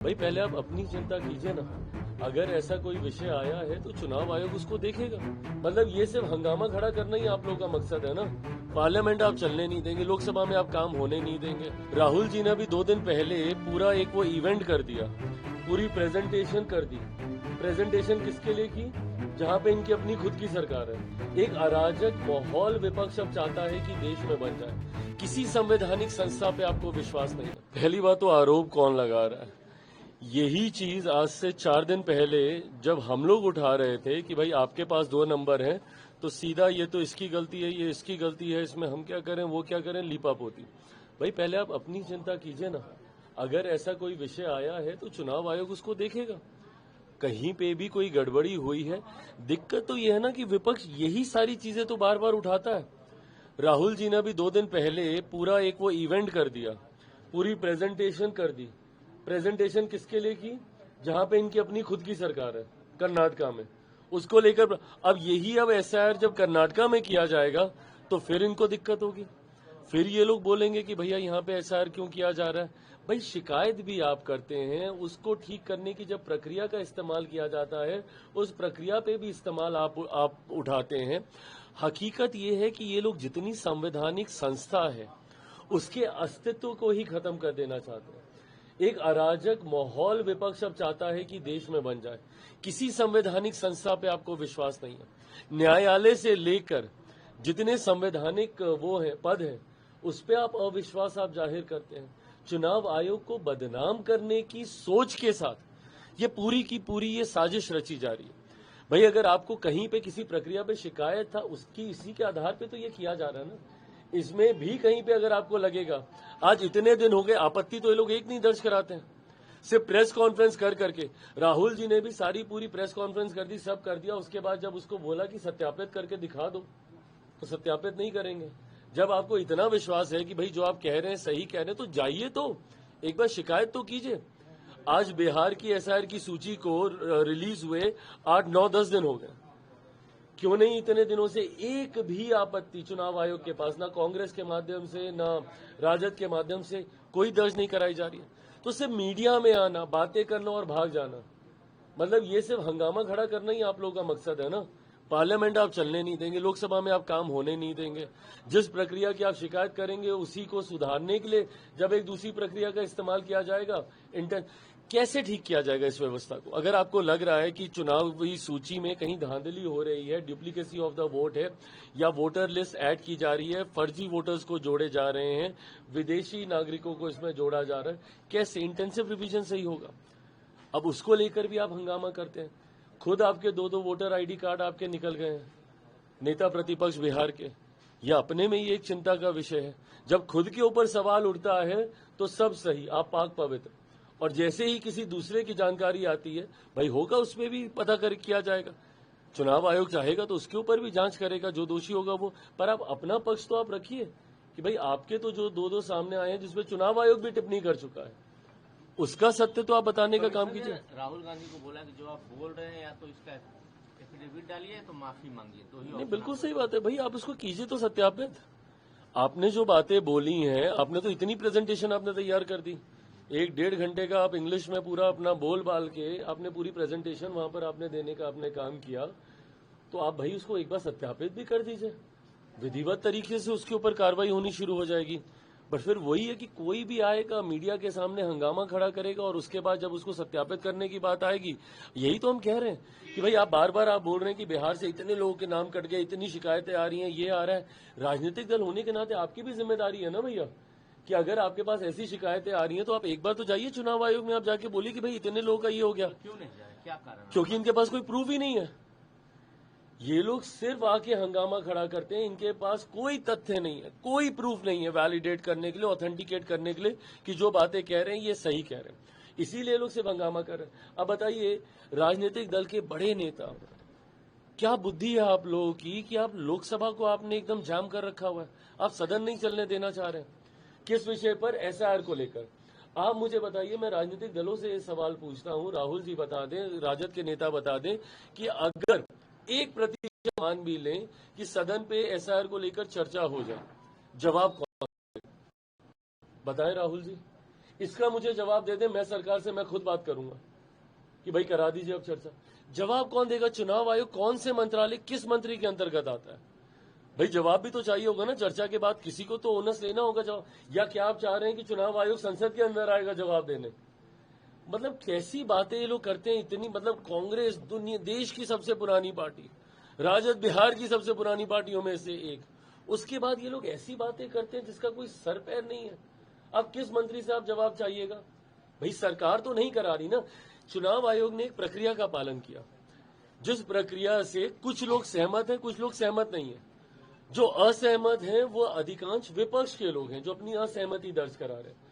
भाई पहले आप अपनी चिंता कीजिए ना। अगर ऐसा कोई विषय आया है तो चुनाव आयोग उसको देखेगा। मतलब ये सिर्फ हंगामा खड़ा करना ही आप लोगों का मकसद है ना। पार्लियामेंट आप चलने नहीं देंगे, लोकसभा में आप काम होने नहीं देंगे। राहुल जी ने अभी 2 दिन पहले पूरा एक वो इवेंट कर दिया, पूरी प्रेजेंटेशन कर दी। प्रेजेंटेशन किसके लिए की? जहां पे इनकी अपनी खुद की सरकार है। एक अराजक माहौल विपक्ष अब चाहता है कि देश में बन जाए। किसी संवैधानिक संस्था पे आपको विश्वास नहीं है। पहली बात तो आरोप कौन लगा रहा है? यही चीज आज से 4 दिन पहले जब हम लोग उठा रहे थे कि भाई आपके पास 2 नंबर हैं, तो सीधा ये तो इसकी गलती है, ये इसकी गलती है, इसमें हम क्या करें, वो क्या करें, लीपापोती। भाई पहले आप अपनी चिंता कीजिए ना। अगर ऐसा कोई विषय आया है तो चुनाव आयोग उसको देखेगा। कहीं पे भी कोई गड़बड़ी हुई है, दिक्कत तो यह है ना कि विपक्ष यही सारी चीजें तो बार बार उठाता है। राहुल जी ने अभी 2 दिन पहले पूरा एक वो इवेंट कर दिया, पूरी प्रेजेंटेशन कर दी। प्रेजेंटेशन किसके लिए की? जहां पे इनकी अपनी खुद की सरकार है, कर्नाटका में। उसको लेकर अब एसआईआर जब कर्नाटका में किया जाएगा तो फिर इनको दिक्कत होगी। फिर ये लोग बोलेंगे कि भैया यहाँ पे एसआईआर क्यों किया जा रहा है। भाई शिकायत भी आप करते हैं, उसको ठीक करने की जब प्रक्रिया का इस्तेमाल किया जाता है, उस प्रक्रिया पे भी इस्तेमाल आप उठाते हैं। हकीकत ये है कि ये लोग जितनी संवैधानिक संस्था है उसके अस्तित्व को ही खत्म कर देना चाहते हैं। एक अराजक माहौल विपक्ष अब चाहता है कि देश में बन जाए। किसी संवैधानिक संस्था पे आपको विश्वास नहीं है। न्यायालय से लेकर जितने संवैधानिक वो है पद है, उस पे आप अविश्वास आप जाहिर करते हैं। चुनाव आयोग को बदनाम करने की सोच के साथ ये पूरी की पूरी ये साजिश रची जा रही है। भाई अगर आपको कहीं पे किसी प्रक्रिया पे शिकायत था, उसकी इसी के आधार पे तो ये किया जा रहा है ना। इसमें भी कहीं पे अगर आपको लगेगा, आज इतने दिन हो गए, आपत्ति तो ये लोग एक नहीं दर्ज कराते हैं। सिर्फ प्रेस कॉन्फ्रेंस कर करके राहुल जी ने भी सारी पूरी प्रेस कॉन्फ्रेंस कर दी, सब कर दिया। उसके बाद जब उसको बोला कि सत्यापित करके दिखा दो, तो सत्यापित नहीं करेंगे। जब आपको इतना विश्वास है कि भाई जो आप कह रहे हैं सही कह रहे हैं, तो जाइए तो एक बार शिकायत तो कीजिए। आज बिहार की एसआईआर की सूची को रिलीज हुए 8, 9, 10 दिन हो गए। क्यों नहीं इतने दिनों से एक भी आपत्ति चुनाव आयोग के पास, ना कांग्रेस के माध्यम से ना राजद के माध्यम से कोई दर्ज नहीं कराई जा रही है। तो सिर्फ मीडिया में आना, बातें करना और भाग जाना, मतलब ये सिर्फ हंगामा खड़ा करना ही आप लोगों का मकसद है ना। पार्लियामेंट आप चलने नहीं देंगे, लोकसभा में आप काम होने नहीं देंगे। जिस प्रक्रिया की आप शिकायत करेंगे उसी को सुधारने के लिए जब एक दूसरी प्रक्रिया का इस्तेमाल किया जाएगा, कैसे ठीक किया जाएगा इस व्यवस्था को? अगर आपको लग रहा है कि चुनावी सूची में कहीं धांधली हो रही है, डुप्लीकेसी ऑफ द वोट है, या वोटर लिस्ट ऐड की जा रही है, फर्जी वोटर्स को जोड़े जा रहे हैं, विदेशी नागरिकों को इसमें जोड़ा जा रहा है, कैसे इंटेंसिव रिवीजन सही होगा? अब उसको लेकर भी आप हंगामा करते हैं। खुद आपके 2 वोटर आईडी कार्ड आपके निकल गए हैं, नेता प्रतिपक्ष बिहार के। यह अपने में ही एक चिंता का विषय है। जब खुद के ऊपर सवाल उठता है तो सब सही, आप पाक पवित्र, और जैसे ही किसी दूसरे की जानकारी आती है, भाई होगा उसमें भी पता कर किया जाएगा। चुनाव आयोग चाहेगा तो उसके ऊपर भी जांच करेगा, जो दोषी होगा वो। पर आप अपना पक्ष तो आप रखिए कि भाई आपके तो जो 2 सामने आए हैं जिसमें चुनाव आयोग भी टिप्पणी कर चुका है, उसका सत्य तो आप बताने का काम कीजिए। राहुल गांधी को बोला कि जो आप बोल रहे हैं या तो इसका एफिडेविट डालिए तो माफी मांगिए, तो ही नहीं, बिल्कुल सही बात है भाई, आप उसको कीजिए तो सत्यापित। आपने जो बातें बोली हैं, आपने तो इतनी प्रेजेंटेशन आपने तैयार कर दी, 1, 1.5 घंटे का आप इंग्लिश में पूरा अपना बोल बाल के आपने पूरी प्रेजेंटेशन वहां पर आपने देने का आपने काम किया। तो आप भाई उसको एक बार सत्यापित भी कर दीजिए, विधिवत तरीके से उसके ऊपर कार्रवाई होनी शुरू हो जाएगी। बट फिर वही है कि कोई भी आएगा मीडिया के सामने हंगामा खड़ा करेगा, और उसके बाद जब उसको सत्यापित करने की बात आएगी, यही तो हम कह रहे हैं कि भाई आप बार बार आप बोल रहे हैं कि बिहार से इतने लोगों के नाम कट गए, इतनी शिकायतें आ रही हैं, ये आ रहा है। राजनीतिक दल होने के नाते आपकी भी जिम्मेदारी है ना भैया, कि अगर आपके पास ऐसी शिकायतें आ रही हैं तो आप एक बार तो जाइए चुनाव आयोग में, आप जाके बोलिए कि भाई इतने लोगों का ये हो गया। क्यों नहीं जाए, क्या कारण? क्योंकि इनके पास कोई प्रूफ ही नहीं है। ये लोग सिर्फ आके हंगामा खड़ा करते हैं, इनके पास कोई तथ्य नहीं है, कोई प्रूफ नहीं है वैलिडेट करने के लिए, ऑथेंटिकेट करने के लिए कि जो बातें कह रहे हैं ये सही कह रहे हैं। इसीलिए लोग सिर्फ हंगामा कर रहे हैं। अब बताइए, राजनीतिक दल के बड़े नेता, क्या बुद्धि है आप लोगों की कि आप लोकसभा को आपने एकदम जाम कर रखा हुआ है, आप सदन नहीं चलने देना चाह रहे हैं। किस विषय पर? एसआईआर को लेकर। आप मुझे बताइए, मैं राजनीतिक दलों से ये सवाल पूछता हूं, राहुल जी बता दें, राजद के नेता बता दें कि अगर 1% मान भी लें कि सदन पे एसआईआर को लेकर चर्चा हो जाए, जवाब कौन बताए? राहुल जी, इसका मुझे जवाब दे दें, मैं सरकार से मैं खुद बात करूंगा कि भाई करा दीजिए अब चर्चा। जवाब कौन देगा? चुनाव आयोग कौन से मंत्रालय किस मंत्री के अंतर्गत आता है? भाई जवाब भी तो चाहिए होगा ना। चर्चा के बाद किसी को तो ओनस लेना होगा जवाब। या क्या आप चाह रहे हैं कि चुनाव आयोग संसद के अंदर आएगा जवाब देने? मतलब कैसी बातें ये लोग करते हैं इतनी। मतलब कांग्रेस दुनिया देश की सबसे पुरानी पार्टी, राजद बिहार की सबसे पुरानी पार्टियों में से एक, उसके बाद ये लोग ऐसी बातें करते हैं जिसका कोई सर पैर नहीं है। अब किस मंत्री से आप जवाब चाहिएगा? भाई सरकार तो नहीं करा रही ना। चुनाव आयोग ने एक प्रक्रिया का पालन किया, जिस प्रक्रिया से कुछ लोग सहमत हैं, कुछ लोग सहमत नहीं है। जो असहमत हैं वो अधिकांश विपक्ष के लोग हैं जो अपनी असहमति दर्ज करा रहे हैं।